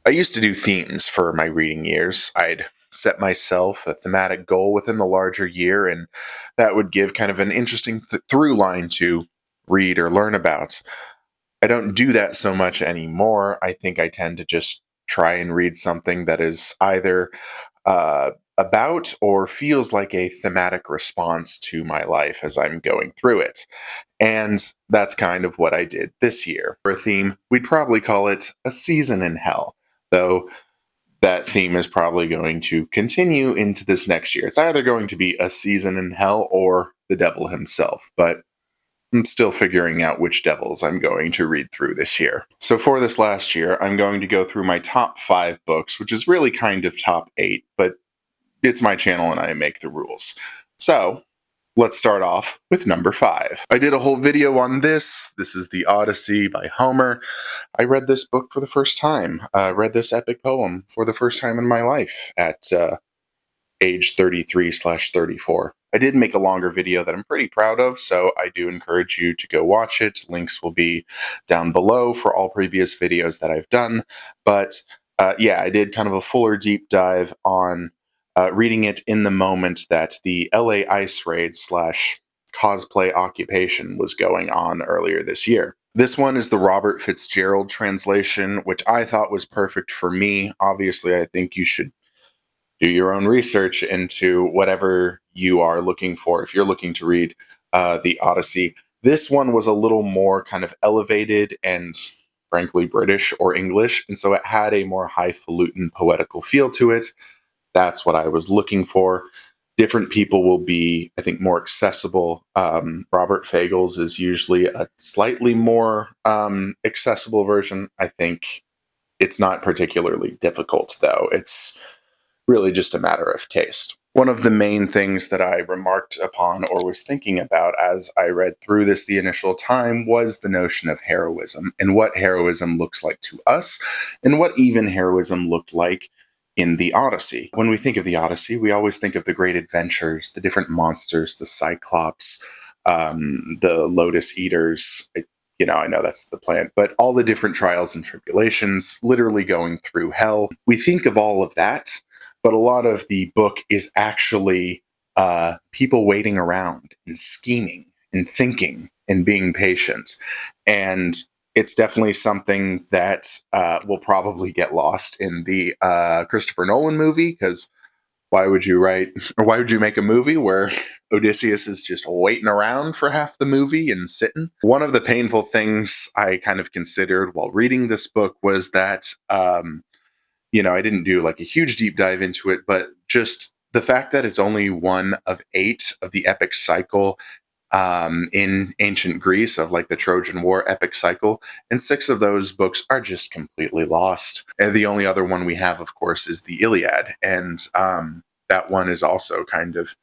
I used to do themes for my reading years. I'd set myself a thematic goal within the larger year, and that would give kind of an interesting through line to read or learn about. I don't do that so much anymore. I think I tend to just try and read something that is either about or feels like a thematic response to my life as I'm going through it. And that's kind of what I did this year. For a theme, we'd probably call it A Season in Hell, though that theme is probably going to continue into this next year. It's either going to be A Season in Hell or the devil himself, but I'm still figuring out which devils I'm going to read through this year. So for this last year, I'm going to go through my top 5 books, which is really kind of top 8, but it's my channel and I make the rules. So let's start off with number 5. I did a whole video on this. This is the Odyssey by Homer. I read this book for the first time. I read this epic poem for the first time in my life at age 33/34. I did make a longer video that I'm pretty proud of, so I do encourage you to go watch it. Links will be down below for all previous videos that I've done. But yeah, I did kind of a fuller deep dive on reading it in the moment that the LA ice raid / cosplay occupation was going on earlier this year. This one is the Robert Fitzgerald translation, which I thought was perfect for me. Obviously, I think you should do your own research into whatever you are looking for. If you're looking to read the Odyssey, this one was a little more kind of elevated and frankly British or English, and so it had a more highfalutin poetical feel to it. That's what I was looking for. Different people will be, I think, more accessible. Robert Fagel's is usually a slightly more accessible version. I think it's not particularly difficult, though. It's really just a matter of taste. One of the main things that I remarked upon or was thinking about as I read through this the initial time was the notion of heroism and what heroism looks like to us and what even heroism looked like in the Odyssey. When we think of the Odyssey, we always think of the great adventures, the different monsters, the Cyclops, the Lotus Eaters. I know that's the plan, but all the different trials and tribulations, literally going through hell. We think of all of that, but a lot of the book is actually people waiting around and scheming and thinking and being patient. And it's definitely something that will probably get lost in the Christopher Nolan movie, because why would you make a movie where Odysseus is just waiting around for half the movie and sitting? One of the painful things I kind of considered while reading this book was that I didn't do like a huge deep dive into it, but just the fact that it's only one of 8 of the epic cycle in ancient Greece of like the Trojan War epic cycle, and 6 of those books are just completely lost. And the only other one we have, of course, is the Iliad, and that one is also kind of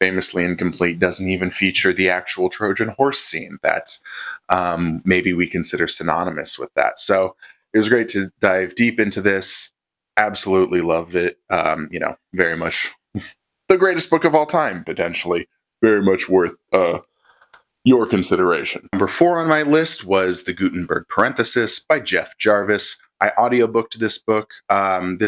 famously incomplete, doesn't even feature the actual Trojan horse scene that maybe we consider synonymous with that. So it was great to dive deep into this. Absolutely loved it. Very much the greatest book of all time, potentially. Very much worth your consideration. Number 4 on my list was The Gutenberg Parenthesis by Jeff Jarvis. I audiobooked this book. I'd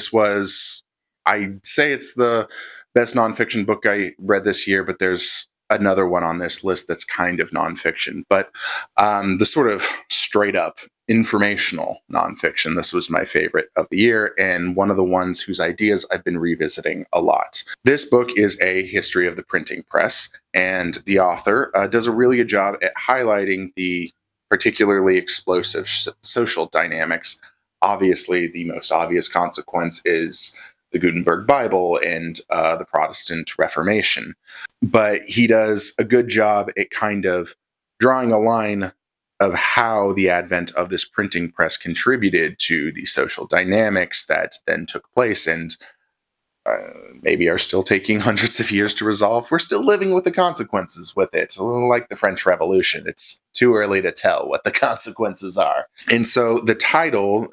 say it's the best nonfiction book I read this year, but there's another one on this list that's kind of nonfiction. But the sort of straight up informational nonfiction, this was my favorite of the year, and one of the ones whose ideas I've been revisiting a lot. This book is a history of the printing press, and the author does a really good job at highlighting the particularly explosive social dynamics. Obviously, the most obvious consequence is the Gutenberg Bible and the Protestant Reformation. But he does a good job at kind of drawing a line of how the advent of this printing press contributed to the social dynamics that then took place and maybe are still taking hundreds of years to resolve. We're still living with the consequences with it. A little like the French Revolution. It's too early to tell what the consequences are. And so the title,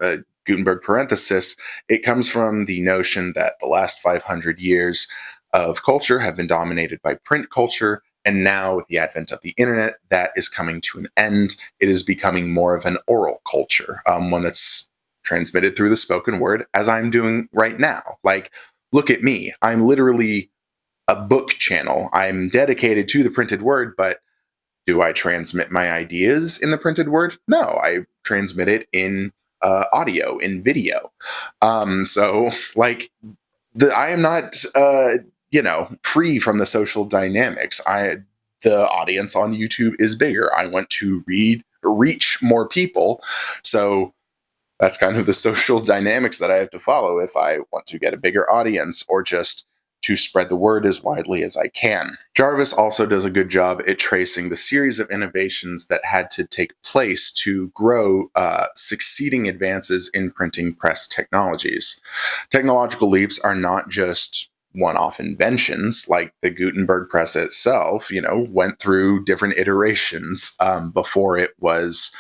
Gutenberg Parenthesis, it comes from the notion that the last 500 years of culture have been dominated by print culture. And now, with the advent of the internet, that is coming to an end. It is becoming more of an oral culture, one that's transmitted through the spoken word, as I'm doing right now. Like, look at me. I'm literally a book channel. I'm dedicated to the printed word, but do I transmit my ideas in the printed word? No, I transmit it in audio, in video. So, like, I am not, free from the social dynamics. The audience on YouTube is bigger. I want to reach more people. So that's kind of the social dynamics that I have to follow if I want to get a bigger audience or just to spread the word as widely as I can. Jarvis also does a good job at tracing the series of innovations that had to take place to grow succeeding advances in printing press technologies. Technological leaps are not just one-off inventions. Like the Gutenberg press itself, went through different iterations before it was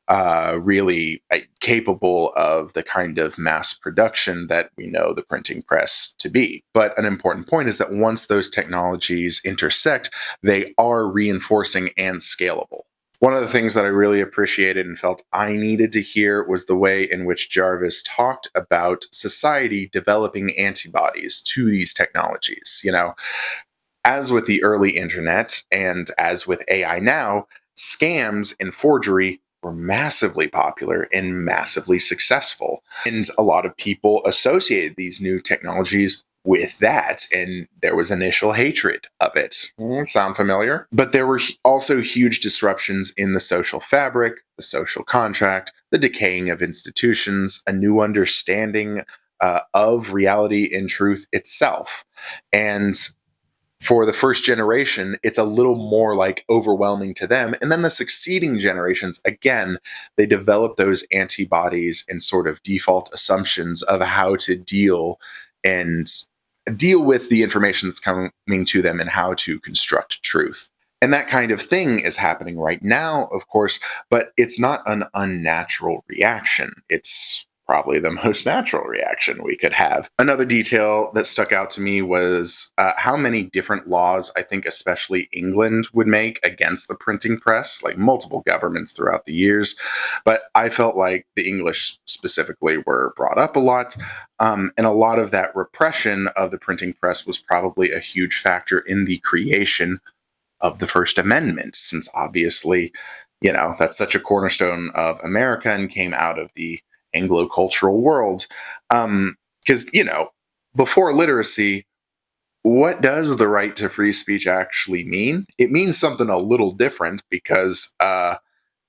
really capable of the kind of mass production that we know the printing press to be. But an important point is that once those technologies intersect, they are reinforcing and scalable. One of the things that I really appreciated and felt I needed to hear was the way in which Jarvis talked about society developing antibodies to these technologies. As with the early internet and as with AI now, scams and forgery were massively popular and massively successful. And a lot of people associated these new technologies with that, and there was initial hatred of it. Sound familiar? But there were also huge disruptions in the social fabric, the social contract, the decaying of institutions, a new understanding of reality and truth itself. And for the first generation, it's a little more like overwhelming to them. And then the succeeding generations, again, they develop those antibodies and sort of default assumptions of how to deal with the information that's coming to them and how to construct truth. And that kind of thing is happening right now, of course, but it's not an unnatural reaction. It's probably the most natural reaction we could have. Another detail that stuck out to me was how many different laws I think especially England would make against the printing press, like multiple governments throughout the years. But I felt like the English specifically were brought up a lot. And a lot of that repression of the printing press was probably a huge factor in the creation of the First Amendment, since obviously, that's such a cornerstone of America and came out of the Anglo-cultural world. Because, before literacy, what does the right to free speech actually mean? It means something a little different because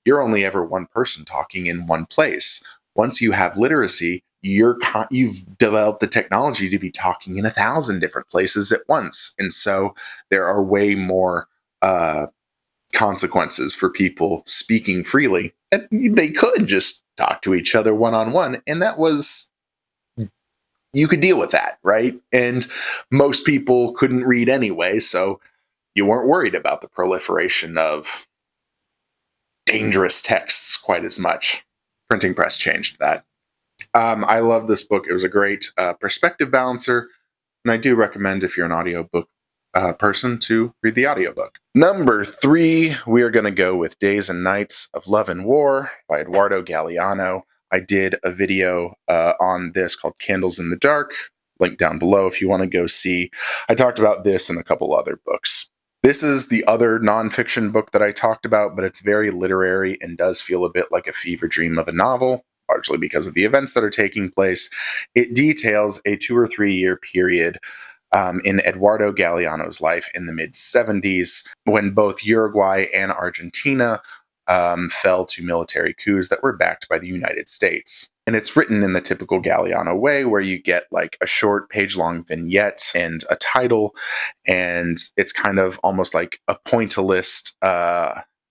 you're only ever one person talking in one place. Once you have literacy, you've developed the technology to be talking in 1,000 different places at once. And so there are way more consequences for people speaking freely. And they could just talk to each other one-on-one, and you could deal with that, right? And most people couldn't read anyway, so you weren't worried about the proliferation of dangerous texts quite as much. Printing press changed that. I love this book. It was a great perspective balancer, and I do recommend, if you're an audiobook person, to read the audiobook. Number 3, we are going to go with Days and Nights of Love and War by Eduardo Galeano. I did a video on this called Candles in the Dark. Link down below if you want to go see. I talked about this and a couple other books. This is the other nonfiction book that I talked about, but it's very literary and does feel a bit like a fever dream of a novel, largely because of the events that are taking place. It details a 2 or 3 year period in Eduardo Galeano's life in the mid-70s, when both Uruguay and Argentina fell to military coups that were backed by the United States. And it's written in the typical Galeano way, where you get like a short page-long vignette and a title, and it's kind of almost like a pointillist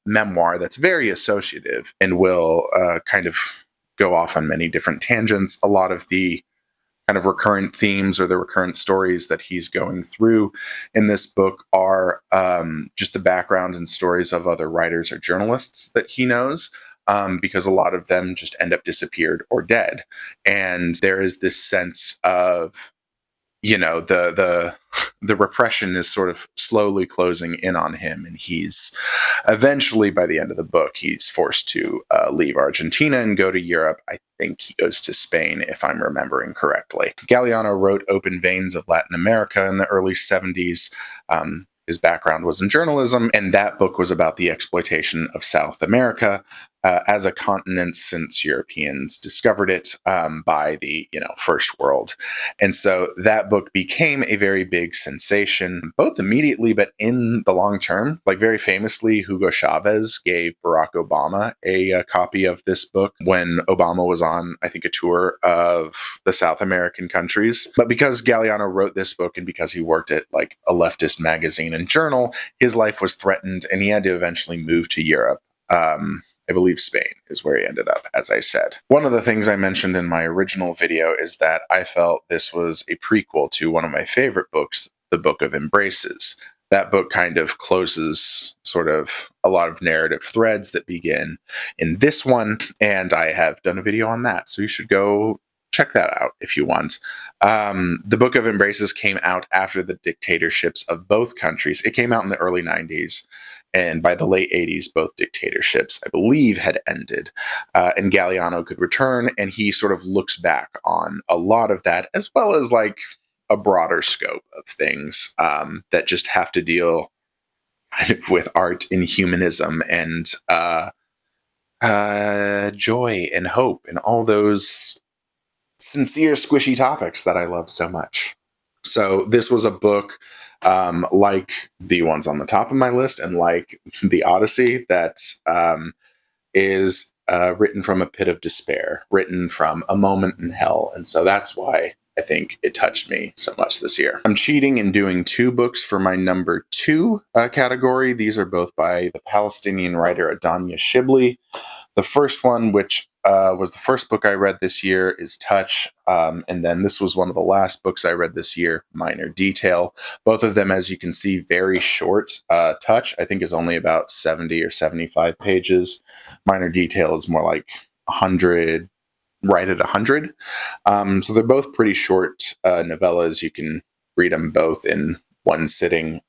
memoir that's very associative and will kind of go off on many different tangents. A lot of the kind of recurrent themes or the recurrent stories that he's going through in this book are just the background and stories of other writers or journalists that he knows, because a lot of them just end up disappeared or dead. And there is this sense of the repression is sort of slowly closing in on him, and he's eventually, by the end of the book, he's forced to leave Argentina and go to Europe. I think he goes to Spain, if I'm remembering correctly. Galeano wrote Open Veins of Latin America in the early 70s. His background was in journalism, and that book was about the exploitation of South America as a continent since Europeans discovered it by the first world. And so that book became a very big sensation, both immediately but in the long term. Like, very famously, Hugo Chavez gave Barack Obama a copy of this book when Obama was on, I think, a tour of the South American countries. But because Galeano wrote this book and because he worked at like a leftist magazine and journal, his life was threatened and he had to eventually move to Europe. I believe Spain is where he ended up, as I said. One of the things I mentioned in my original video is that I felt this was a prequel to one of my favorite books, The Book of Embraces. That book kind of closes sort of a lot of narrative threads that begin in this one, and I have done a video on that, so you should go check that out if you want. The Book of Embraces came out after the dictatorships of both countries. It came out in the early 90s. And by the late 80s, both dictatorships, I believe, had ended. And Galeano could return, and he sort of looks back on a lot of that, as well as like a broader scope of things that just have to deal kind of with art and humanism and joy and hope and all those sincere, squishy topics that I love so much. So this was a book like the ones on the top of my list and like the Odyssey that is written from a pit of despair, written from a moment in hell. And so that's why I think it touched me so much this year. I'm cheating and doing 2 books for my number 2 category. These are both by the Palestinian writer Adanya Shibli. The first one, which was the first book I read this year, is Touch. And then this was one of the last books I read this year, Minor Detail. Both of them, as you can see, very short. Touch, I think, is only about 70 or 75 pages. Minor Detail is more like 100, right at 100. So they're both pretty short novellas. You can read them both in one sitting,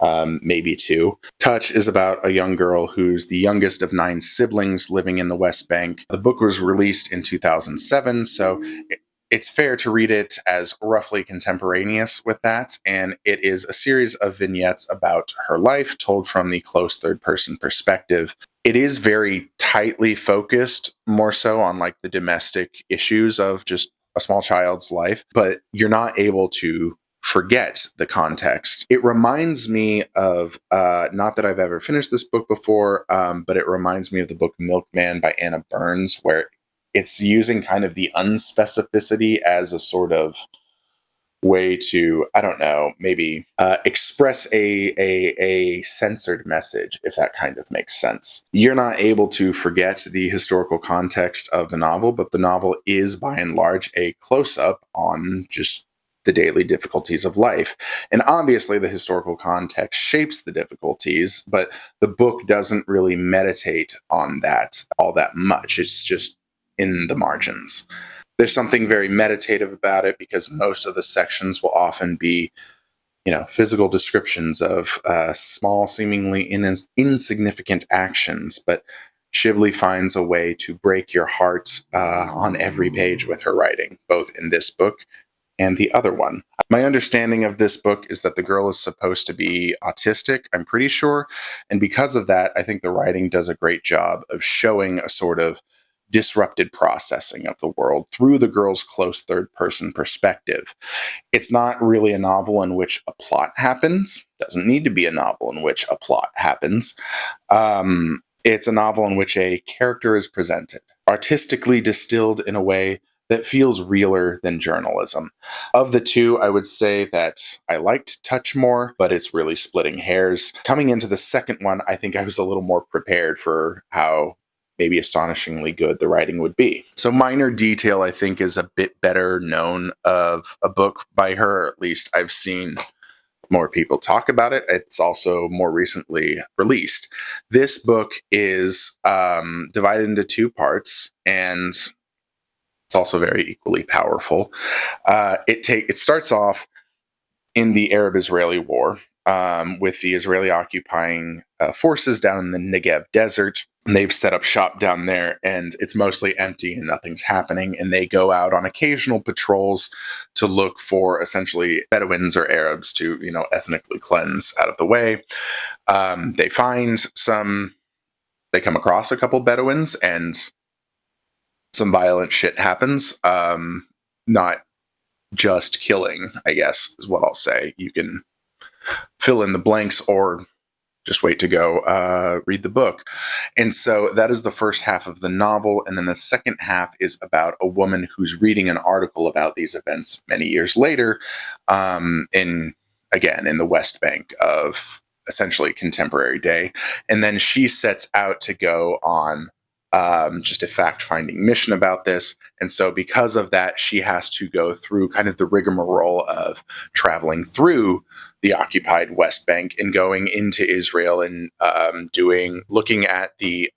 maybe 2. Touch is about a young girl who's the youngest of 9 siblings living in the West Bank. The book was released in 2007, so it's fair to read it as roughly contemporaneous with that, and it is a series of vignettes about her life told from the close third-person perspective. It is very tightly focused, more so on like the domestic issues of just a small child's life, but you're not able to forget the context. It reminds me of, not that I've ever finished this book before, but it reminds me of the book Milkman by Anna Burns, where it's using kind of the unspecificity as a sort of way to, I don't know, maybe express a censored message, if that kind of makes sense. You're not able to forget the historical context of the novel, but the novel is by and large a close-up on just the daily difficulties of life. And obviously the historical context shapes the difficulties, but the book doesn't really meditate on that all that much. It's just in the margins. There's something very meditative about it because most of the sections will often be, physical descriptions of small, seemingly insignificant actions, but Shibli finds a way to break your heart on every page with her writing, both in this book and the other one. My understanding of this book is that the girl is supposed to be autistic, I'm pretty sure, and because of that, I think the writing does a great job of showing a sort of disrupted processing of the world through the girl's close third-person perspective. It's not really a novel in which a plot happens. Doesn't need to be a novel in which a plot happens. It's a novel in which a character is presented, artistically distilled in a way that feels realer than journalism. Of the 2, I would say that I liked Touch more, but it's really splitting hairs. Coming into the second one, I think I was a little more prepared for how maybe astonishingly good the writing would be. So Minor Detail, I think, is a bit better known of a book by her, or at least I've seen more people talk about it. It's also more recently released. This book is divided into 2 parts, and it's also very equally powerful. It starts off in the Arab-Israeli war, with the Israeli occupying forces down in the Negev desert. And they've set up shop down there, and it's mostly empty and nothing's happening. And they go out on occasional patrols to look for essentially Bedouins or Arabs to, ethnically cleanse out of the way. They come across a couple Bedouins, and some violent shit happens. Not just killing, I guess, is what I'll say. You can fill in the blanks or just wait to go read the book. And so that is the first half of the novel. And then the second half is about a woman who's reading an article about these events many years later, in the West Bank of essentially contemporary day. And then she sets out to go on just a fact-finding mission about this. And so because of that, she has to go through kind of the rigmarole of traveling through the occupied West Bank and going into Israel and looking at the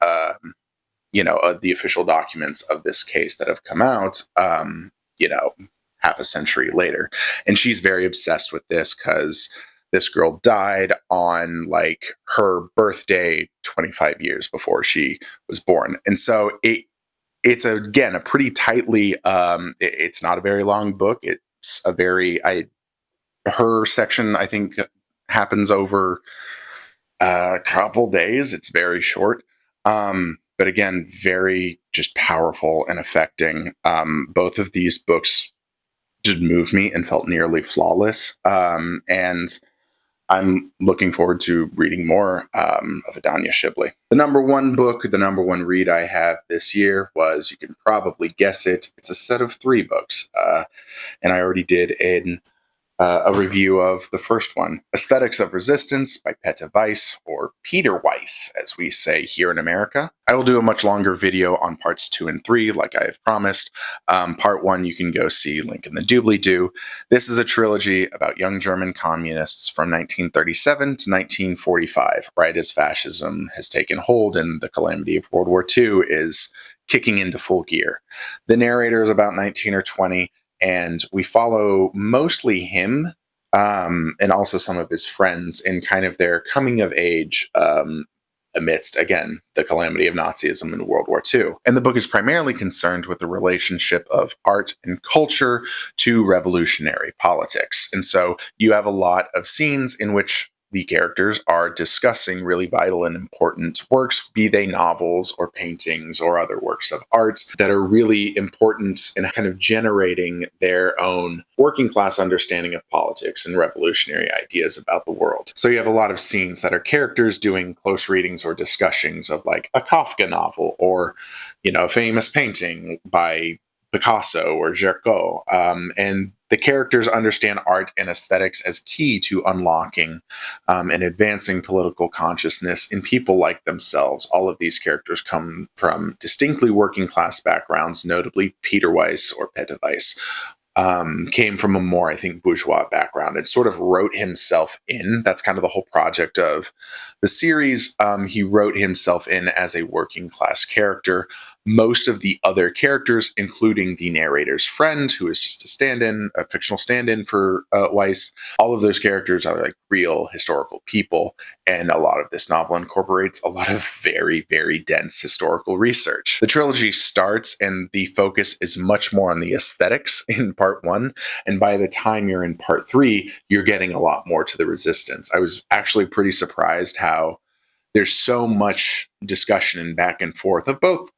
official documents of this case that have come out, half a century later. And she's very obsessed with this because this girl died on like her birthday 25 years before she was born. And so it's again a pretty tightly it's not a very long book. It's her section, I think, happens over a couple days. It's very short. But again, very just powerful and affecting. Both of these books just moved me and felt nearly flawless. And I'm looking forward to reading more of Adanya Shibley. The number one read I have this year was, you can probably guess it, it's a set of 3 books. And I already did a review of the first one, Aesthetics of Resistance by Peta Weiss, or Peter Weiss, as we say here in America. I will do a much longer video on parts 2 and 3, like I have promised. Part 1, you can go see, link in the doobly-doo. This is a trilogy about young German communists from 1937 to 1945, right as fascism has taken hold and the calamity of World War II is kicking into full gear. The narrator is about 19 or 20, and we follow mostly him and also some of his friends in kind of their coming of age amidst, again, the calamity of Nazism in World War II. And the book is primarily concerned with the relationship of art and culture to revolutionary politics. And so you have a lot of scenes in which the characters are discussing really vital and important works, be they novels or paintings or other works of art that are really important in kind of generating their own working class understanding of politics and revolutionary ideas about the world. So you have a lot of scenes that are characters doing close readings or discussions of like a Kafka novel or, a famous painting by Picasso or Gercourt. And the characters understand art and aesthetics as key to unlocking and advancing political consciousness in people like themselves. All of these characters come from distinctly working class backgrounds, notably Peter Weiss or Peta Weiss. Came from a more, I think, bourgeois background and sort of wrote himself in. That's kind of the whole project of the series. He wrote himself in as a working class character. Most of the other characters, including the narrator's friend, who is just a fictional stand-in for Weiss, all of those characters are like real historical people. And a lot of this novel incorporates a lot of very, very dense historical research. The trilogy starts and the focus is much more on the aesthetics in part 1. And by the time you're in part 3, you're getting a lot more to the resistance. I was actually pretty surprised how there's so much discussion and back and forth of both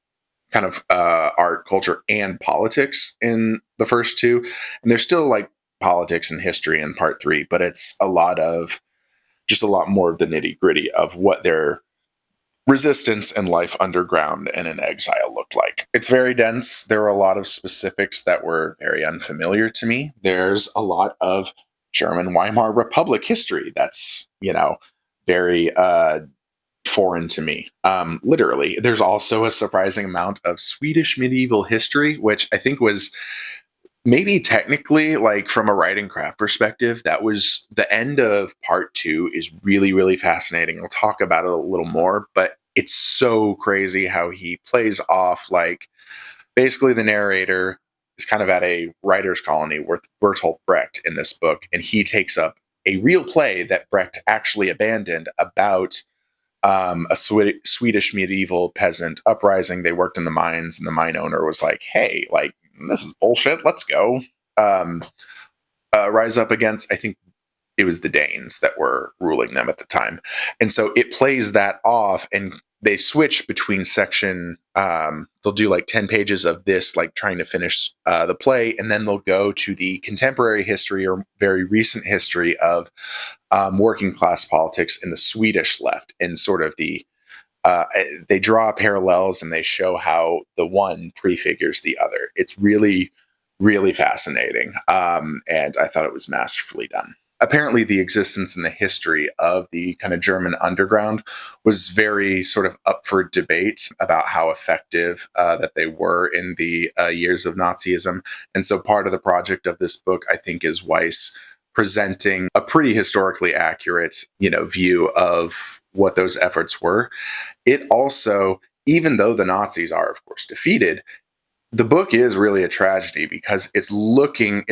kind of art, culture, and politics in the first 2. And there's still like politics and history in part 3, but it's a lot more of the nitty gritty of what their resistance and life underground and in exile looked like. It's very dense. There are a lot of specifics that were very unfamiliar to me. There's a lot of German Weimar Republic history that's, very foreign to me. Literally. There's also a surprising amount of Swedish medieval history, which I think was maybe technically, like from a writing craft perspective, that was the end of part 2 is really, really fascinating. I'll talk about it a little more, but it's so crazy how he plays off like basically the narrator is kind of at a writer's colony with Bertolt Brecht in this book, and he takes up a real play that Brecht actually abandoned about a Swedish medieval peasant uprising. They worked in the mines, and the mine owner was like, "Hey, like this is bullshit. Let's go um, rise up against." I think it was the Danes that were ruling them at the time, and so it plays that off, and they switch between section. They'll do like 10 pages of this, like trying to finish the play, and then they'll go to the contemporary history or very recent history of working class politics in the Swedish left, and sort of they draw parallels and they show how the one prefigures the other. It's really, really fascinating, and I thought it was masterfully done. Apparently, the existence and the history of the kind of German underground was very sort of up for debate about how effective that they were in the years of Nazism. And so part of the project of this book, I think, is Weiss presenting a pretty historically accurate, view of what those efforts were. It also, even though the Nazis are, of course, defeated, the book is really a tragedy because it's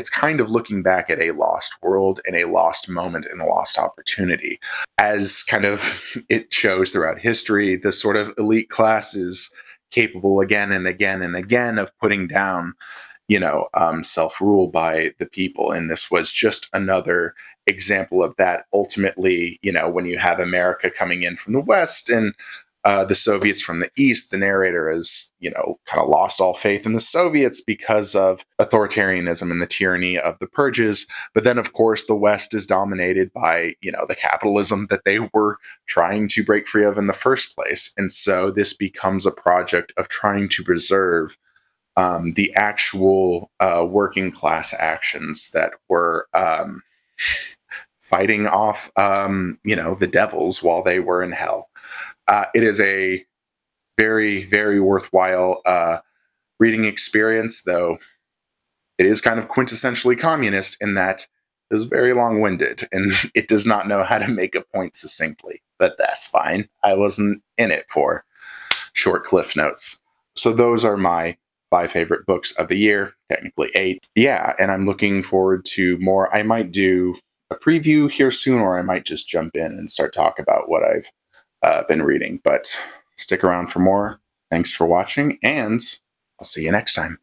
kind of looking back at a lost world and a lost moment and a lost opportunity. As kind of it shows throughout history, the sort of elite classes capable again and again and again of putting down, self-rule by the people. And this was just another example of that. Ultimately, when you have America coming in from the West and the Soviets from the East, the narrator has, kind of lost all faith in the Soviets because of authoritarianism and the tyranny of the purges. But then, of course, the West is dominated by, the capitalism that they were trying to break free of in the first place. And so this becomes a project of trying to preserve the actual working class actions that were fighting off, the devils while they were in hell. It is a very, very worthwhile reading experience, though it is kind of quintessentially communist in that it is very long-winded and it does not know how to make a point succinctly. But that's fine. I wasn't in it for short cliff notes. So those are my 5 favorite books of the year, technically 8. Yeah, and I'm looking forward to more. I might do a preview here soon, or I might just jump in and start talking about what I've been reading. But stick around for more. Thanks for watching, and I'll see you next time.